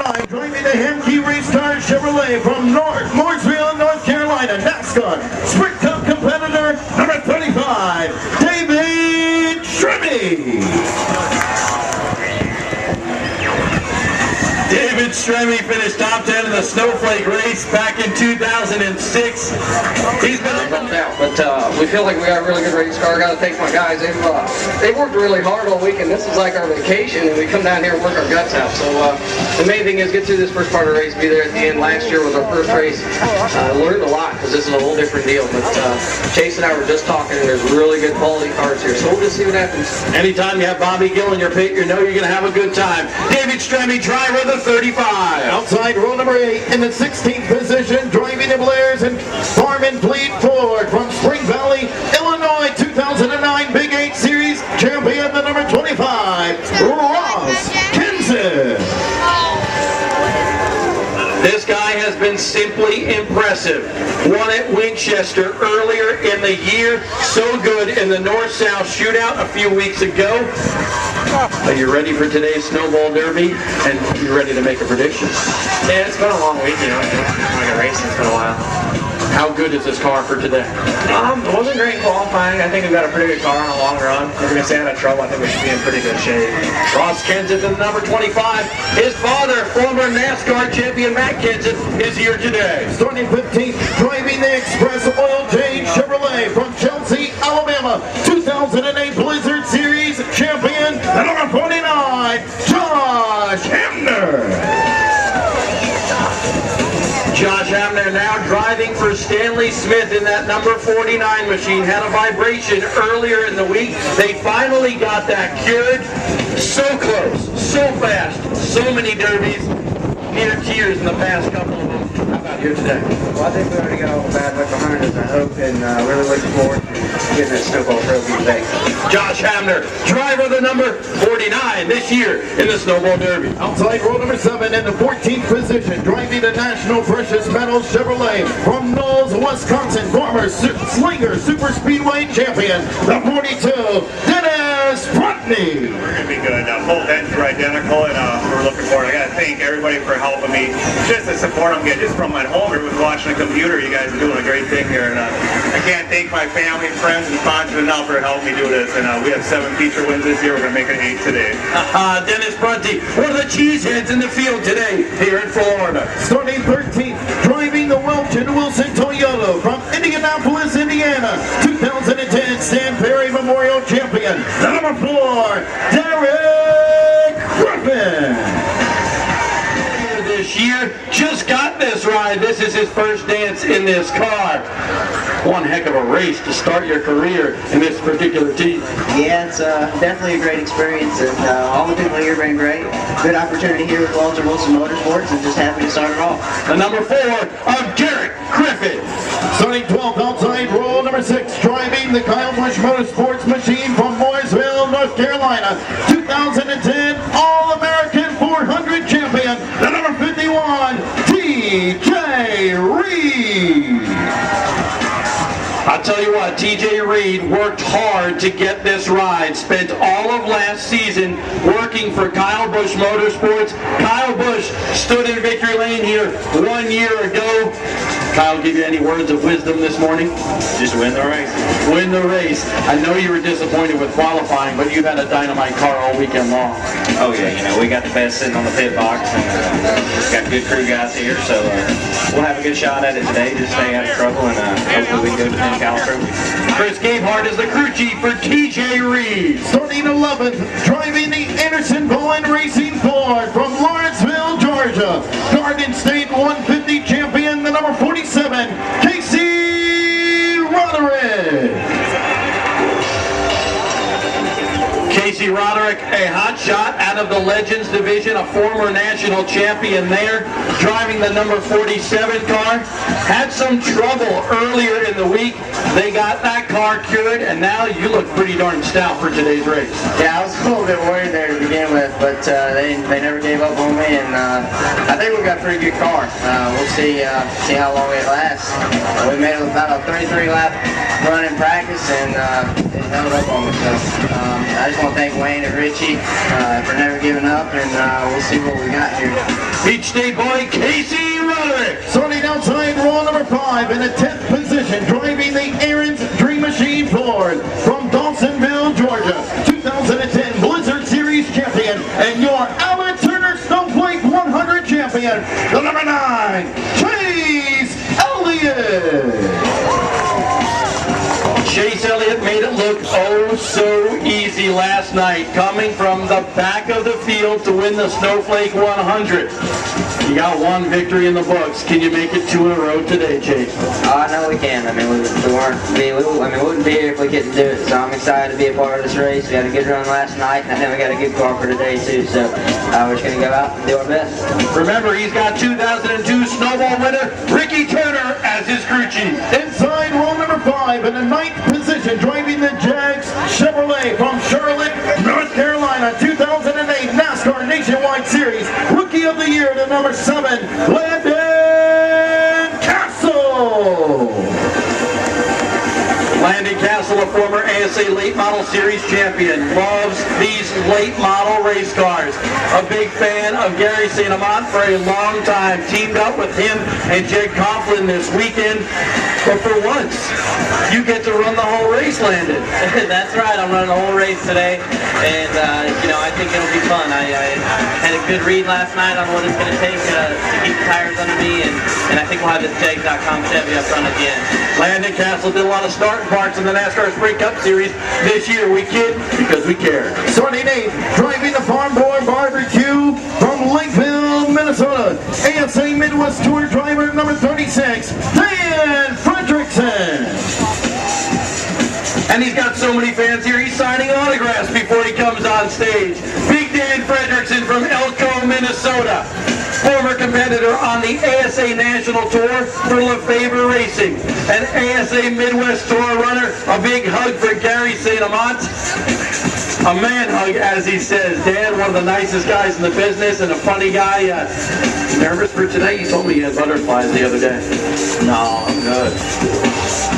Driving the Hemkey Race Car Chevrolet from Mooresville, North Carolina, NASCAR Sprint Cup competitor number 35, David Stremme. David Stremme finished top 10 in the Snowflake race back in 2006. He's been helped out, but we feel like we got a really good race car. I got to thank my guys. They've worked really hard all week, and this is like our vacation, and we come down here and work our guts out. So the main thing is get through this first part of the race, be there at the end. Last year was our first race. Learned a lot because this is a whole different deal. But Chase and I were just talking, and there's really good quality cars here. So we'll just see what happens. Anytime you have Bobby Gill in your pit, you know you're going to have a good time. David Stremme, driver of the 35. Outside row number 8 in the 16th position, driving the Blairs and Farman Fleet Ford from Spring Valley, Illinois, 2009 Big 8 Series champion, the number 25, Ross Kinson. This guy has been simply impressive. Won at Winchester earlier in the year. So good in the North-South shootout a few weeks ago. Are you ready for today's Snowball Derby? And you ready to make a prediction? Yeah, it's been a long week, you know. Like a racing, it's been a while. How good is this car for today? It wasn't great in qualifying. I think we've got a pretty good car on a long run. If we're going to stay out of trouble, I think we should be in pretty good shape. Ross Kinson, the number 25. His father, former NASCAR champion Matt Kinson, is here today. Starting 15th, driving the Express Oil Change Chevrolet from Chelsea, Alabama, 2008 Blizzard Series champion, the number 49, Josh Hamner. Josh Hamner now driving for Stanley Smith in that number 49 machine. Had a vibration earlier in the week. They finally got that cured. So close, so fast, so many derbies. Near tears in the past couple of them. How about here today? Well, I think we already got all the bad luck behind us, I hope, and really looking forward to getting that Snowball Trophy today. Josh Hamner, driver the number 49 this year in the Snowball Derby. Outside row number 7 in the 14th position, driving the National Precious Metals Chevrolet from Knowles, Wisconsin, former Slinger Super Speedway champion, the 42, Dennis Putney. We're going to be good. Both ends are identical, and we're looking forward. I got to thank everybody for helping me. Just the support I'm getting, just from my home or with watching the computer. You guys are doing a great thing here, and I can't thank my family and friends and sponsors enough for helping me do this. And we have 7 feature wins this year. We're going to make it 8 today. Dennis Prunty, one of the cheeseheads in the field today here in Florida. Starting 13th, driving the Welch and Wilson Toyota from Indianapolis, Indiana, 2010 Stan Perry Memorial Champion, the number 4, Derek Griffin. This year, just got this ride. This is his first dance in this car. One heck of a race to start your career in this particular team. Yeah, it's definitely a great experience, and all the people here have been great. Good opportunity here with Walter Wilson Motorsports, and just happy to start it off. The number 4 of Derek Griffin. Starting 12th, outside row number 6, driving the Kyle Busch Motorsports machine from Mooresville, North Carolina, 2010 All-American 400 champion, the number 51, TJ Reed. I'll tell you what, TJ Reed worked hard to get this ride. Spent all of last season working for Kyle Busch Motorsports. Kyle Busch stood in victory lane here 1 year ago. Kyle, give you any words of wisdom this morning? Just win the race. Win the race. I know you were disappointed with qualifying, but you've had a dynamite car all weekend long. Oh yeah, you know, we got the best sitting on the pit box, and got good crew guys here, so we'll have a good shot at it today, just stay out of trouble, and hopefully we can go to the Pensacola Trophy. Chris Gabehart is the crew chief for TJ Reed. Starting 11th, driving the Anderson Bowen Racing Ford from Lawrenceville, Georgia, Garden State 150 champion, the number 47, Casey Roderick. Casey Roderick, a hot shot out of the Legends division, a former national champion there, driving the number 47 car. Had some trouble earlier in the week. They got that car cured, and now you look pretty darn stout for today's race. Yeah, I was a little bit worried there to begin with, but they never gave up on me, and I think we've got a pretty good car. We'll see how long it lasts. We made about a 33 lap run in practice, and it held up on me. So I just want to thank Wayne and Richie for never giving up, and we'll see what we got here. Beach State boy Casey Roderick. Starting outside row number 5 in the 10th position, driving the Aaron's Dream Machine Ford from Dawsonville, Georgia. 2010 Blizzard Series champion and your Alan Turner Snowflake 100 champion, the number 9, Chase Elliott. Chase Elliott made it look oh so easy last night, coming from the back of the field to win the Snowflake 100. You got one victory in the books. Can you make it 2 in a row today, Chase? I know we can. I mean, we wouldn't be here if we couldn't do it. So I'm excited to be a part of this race. We had a good run last night, and then we got a good car for today too. So we're just gonna go out and do our best. Remember, he's got 2002 Snowball winner Ricky Turner as his crew chief. Inside row number 5 in the 9th position, driving the Jags Chevrolet from Charlotte, North Carolina, 2008 NASCAR Nationwide Series Rookie of the Year, the number 7, Landon Castle. Landon Castle, a former ASA Late Model Series champion, loves these late model race cars. A big fan of Gary St. Amant for a long time. Teamed up with him and Jed Coughlin this weekend. But for once, you get to run the whole race, Landon. That's right, I'm running the whole race today. And, I think it'll be fun. I had a good read last night on what it's going to take to keep the tires under me. And I think we'll have this Jag.com Chevy up front again. Landon Castle did a lot of starting parts in the NASCAR Sprint Cup Series. This year we kid because we care. Starting 8th, driving the Farm Boy Barbecue from Lakeville, Minnesota. ASA Midwest Tour driver number 36, Dan Fredrickson. And he's got so many fans here, he's signing autographs before he comes on stage. Big Dan Fredrickson from Elko, Minnesota. Former competitor on the ASA National Tour for LeFevre Racing. An ASA Midwest Tour runner. A big hug for Gary St. Amant. A man hug, as he says. Dan, one of the nicest guys in the business and a funny guy. Nervous for today? He told me he had butterflies the other day. No, I'm good.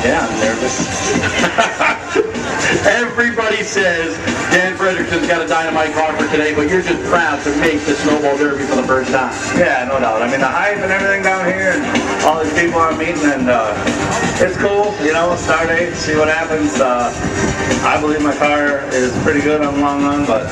Yeah, I'm nervous. Everybody says Dan Fredrickson's got a dynamite car for today, but you're just proud to make the Snowball Derby for the first time. Yeah, no doubt. I mean, the hype and everything down here and all these people I'm meeting, and it's cool, start 8, see what happens. I believe my car is pretty good on the long run, but,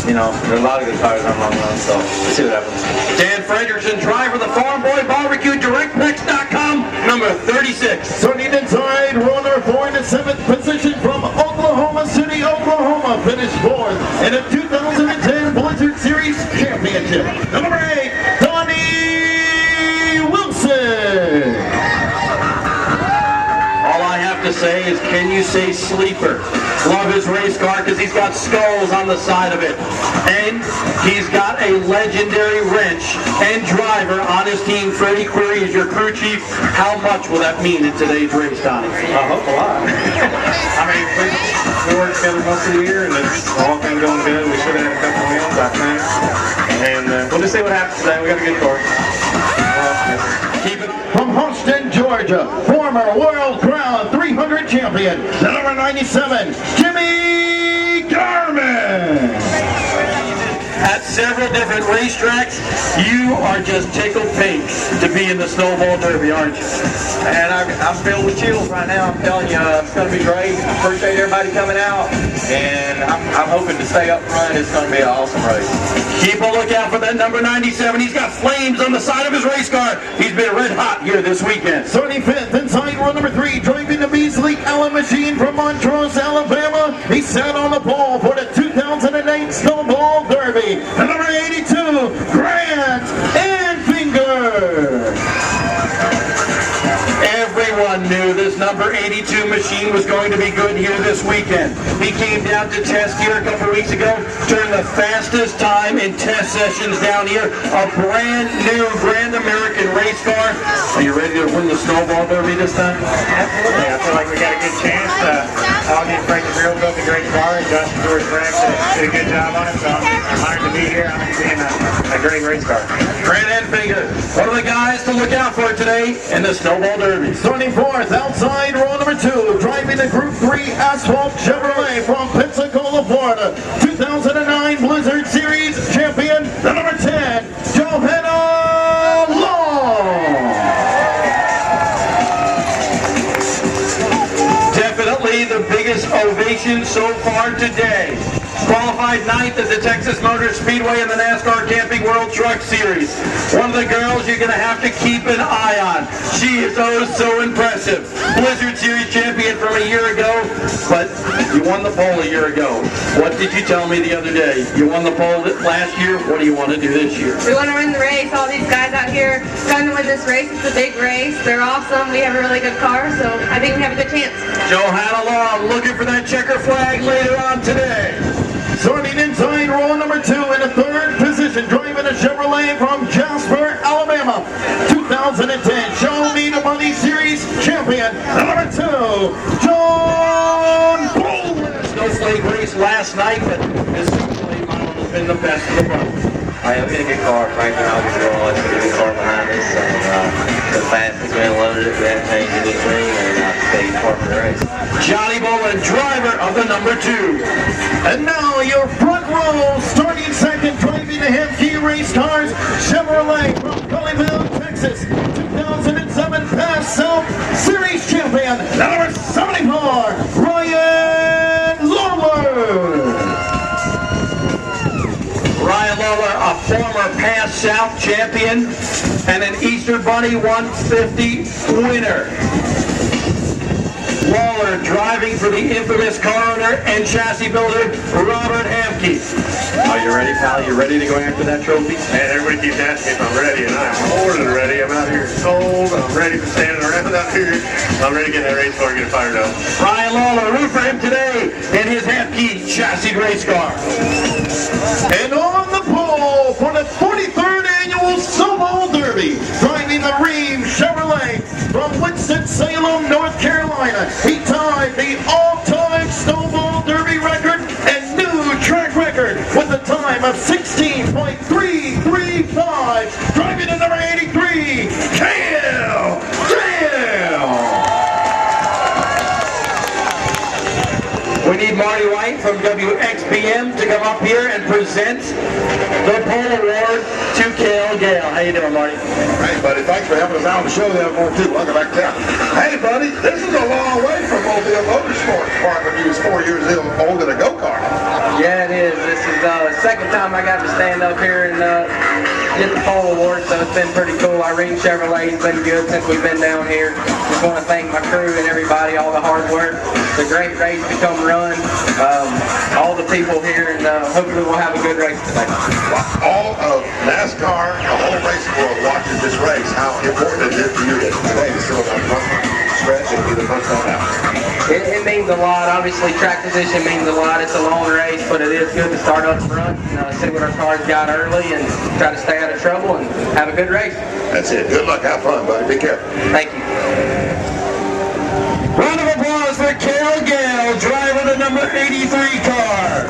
there are a lot of good cars on the long run, so let's see what happens. Dan Fredrickson, driver of the Farm Boy Barbecue, DirectPix.com, number 36. Starting inside row number 4 in the 7th position from Oklahoma City, Oklahoma, finished 4th in the 2010 Blizzard Series Championship. Number 8, Donnie Wilson. All I have to say is, can you say sleeper? Love his race car because he's got skulls on the side of it. And he's got a legendary wrench and driver on his team. Freddie Query is your crew chief. How much will that mean in today's race, Donnie? I hope a lot. I mean, we worked together most of the year, and it's all been going good. We should have had a couple wins, I think. And we'll just see what happens today. We got a good car. Keep it. From Houston, Georgia, former World Crown 300 champion, the number 97, Jimmy Garmin. At several different racetracks, you are just tickled pink to be in the Snowball Derby, aren't you? And I'm filled with chills right now. I'm telling you, it's going to be great. Appreciate everybody coming out, and I'm hoping to stay up front. It's going to be an awesome race. Keep a lookout for that number 97. He's got flames on the side of his race car. He's been red hot here this weekend. 35th inside row number 3, driving the Beasley Allen machine from Montrose, Alabama. He sat on the pole for the 2008 Snowball Derby. The number 82, Grant Anfinger. Everyone knew this number 82 machine was going to be good here this weekend. He came down to test here a couple weeks ago, turned the fastest time in test sessions down here. A brand new Grand American race car. Are you ready to win the Snowball Derby this time? Absolutely. I feel like we got a good chance. I'll get Frank DeVille built a great car, and Justin George Frank did a good job on it, so I'm honored to be here. I'm going to be in a great race car. Grant Anfinger, one of the guys to look out for today in the Snowball Derby. Starting 4th, outside row number 2, driving the Group 3 Asphalt Chevrolet from Pensacola, Florida. 2000 promotions so far today. Qualified 9th at the Texas Motor Speedway in the NASCAR Camping World Truck Series. One of the girls you're going to have to keep an eye on. She is oh so impressive. Blizzard Series champion from a year ago, but you won the pole a year ago. What did you tell me the other day? You won the pole last year. What do you want to do this year? We want to win the race. All these guys out here trying to win this race. It's a big race. They're awesome. We have a really good car, so I think we have a good chance. Johanna Long looking for that checker flag later on today. Starting inside row number 2 in the 3rd position, driving a Chevrolet from Jasper, Alabama. 2010 Show Me the Money Series champion, number 2, John Bowler. Snowflake race last night, but this Snowflake model has been the best of the bunch. I've been a good car, Franklin. Obviously, it's a good car behind us. The fastest we unloaded it, we haven't changed anything, and stayed far for the race. Johnny Bolin, driver of the number 2. And now your front row, starting second, driving the Hemke race cars, Chevrolet from Colleyville, Texas. 2007 Pass South Series champion, number 74, Ryan Lawler. Ryan Lawler, a former Pass South champion and an Easter Bunny 150 winner. Lawler driving for the infamous car owner and chassis builder, Robert Hamke. Are you ready, pal? You ready to go after that trophy? Man, everybody keeps asking if I'm ready, and I'm more than ready. I'm out here cold. I'm ready for standing around out here. I'm ready to get in that race car and get it fired up. Ryan Lawler, root for him today in his Hamke chassis race car. And on the pole for the 43rd annual Snowball Derby, driving the Ream Chevrolet from Winston-Salem, North Carolina. He tied the all-time Snowball Derby record and new track record with a time of 16.335. Driving to number 83, Cale Dale. We need Marty White from WXBM to come up here and present the pole award to Cale Gale. How you doing, Marty? Hey, buddy, thanks for helping us out on the show the other morning, too. Welcome back to town. Hey, buddy, this is a long way from Mobile Motorsports Park when you was 4 years old in a go-kart. Yeah, it is. This is the second time I got to stand up here and get the pole award, so it's been pretty cool. Irene Chevrolet's been good since we've been down here. Just want to thank my crew and everybody, all the hard work. It's a great race to come run. All the people here, and hopefully we'll have a good race today. All of NASCAR, the whole racing world watches this race. How important is it for you today to still have front stretch and be the first one out? It means a lot. Obviously, track position means a lot. It's a long race, but it is good to start up front and see what our cars got early and try to stay out of trouble and have a good race. That's it. Good luck. Have fun, buddy. Be careful. Thank you. Round of applause for Cale Gale, driver of the number 83 car.